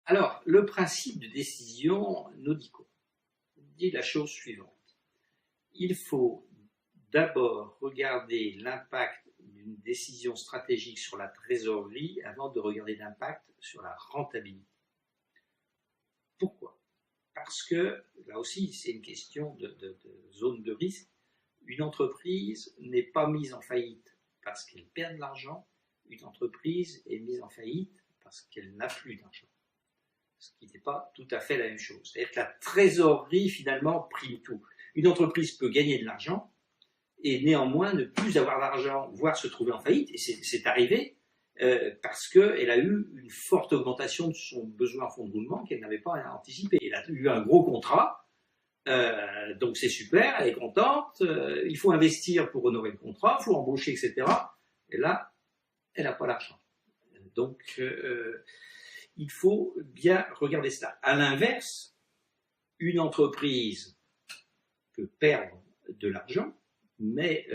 Alors, le principe de décision nous dit quoi? Il dit la chose suivante. Il faut d'abord regarder l'impact d'une décision stratégique sur la trésorerie avant de regarder l'impact sur la rentabilité. Pourquoi? Parce que, là aussi, c'est une question de zone de risque. Une entreprise n'est pas mise en faillite parce qu'elle perd de l'argent. Une entreprise est mise en faillite parce qu'elle n'a plus d'argent. Ce qui n'est pas tout à fait la même chose. C'est-à-dire que la trésorerie, finalement, prime tout. Une entreprise peut gagner de l'argent et néanmoins ne plus avoir d'argent, voire se trouver en faillite. Et c'est arrivé parce qu'elle a eu une forte augmentation de son besoin en fonds de roulement qu'elle n'avait pas anticipé. Elle a eu un gros contrat, donc c'est super, elle est contente, il faut investir pour honorer le contrat, il faut embaucher, etc. Et là, elle n'a pas l'argent. Donc, il faut bien regarder cela. À l'inverse, une entreprise peut perdre de l'argent, mais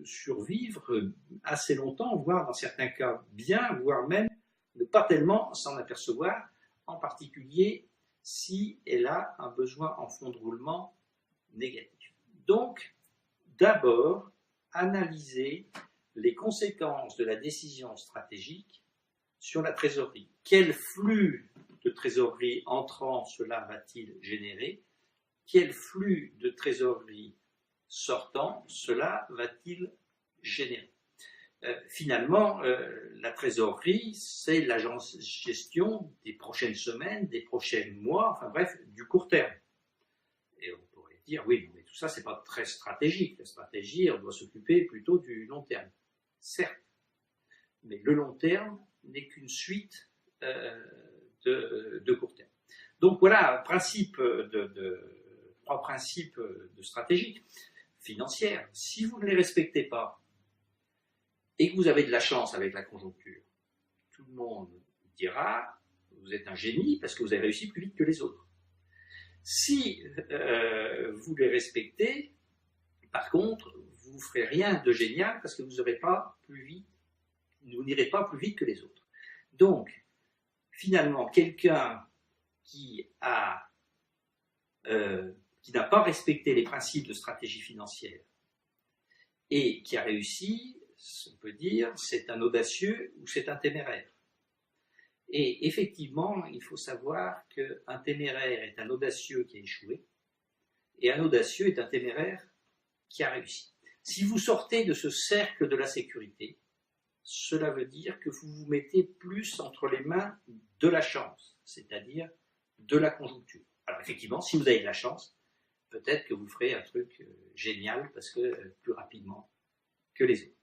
survivre assez longtemps, voire dans certains cas bien, voire même ne pas tellement s'en apercevoir, en particulier si elle a un besoin en fonds de roulement négatif. Donc, d'abord, analyser les conséquences de la décision stratégique sur la trésorerie. Quel flux de trésorerie entrant cela va-t-il générer? Quel flux de trésorerie sortant cela va-t-il générer? Finalement, la trésorerie, c'est l'agence gestion des prochaines semaines, des prochains mois, enfin bref, du court terme. Et on pourrait dire, oui, mais tout ça, c'est pas très stratégique. La stratégie, on doit s'occuper plutôt du long terme. Certes, mais le long terme n'est qu'une suite de court terme. Donc voilà, trois principes de stratégie financière. Si vous ne les respectez pas et que vous avez de la chance avec la conjoncture, tout le monde dira vous êtes un génie parce que vous avez réussi plus vite que les autres. Si vous les respectez, par contre, vous ne ferez rien de génial parce que vous n'irez pas plus vite que les autres. Donc, finalement, quelqu'un qui n'a pas respecté les principes de stratégie financière et qui a réussi, on peut dire, c'est un audacieux ou c'est un téméraire. Et effectivement, il faut savoir qu'un téméraire est un audacieux qui a échoué et un audacieux est un téméraire qui a réussi. Si vous sortez de ce cercle de la sécurité, cela veut dire que vous vous mettez plus entre les mains de la chance, c'est-à-dire de la conjoncture. Alors effectivement, si vous avez de la chance, peut-être que vous ferez un truc génial parce que plus rapidement que les autres.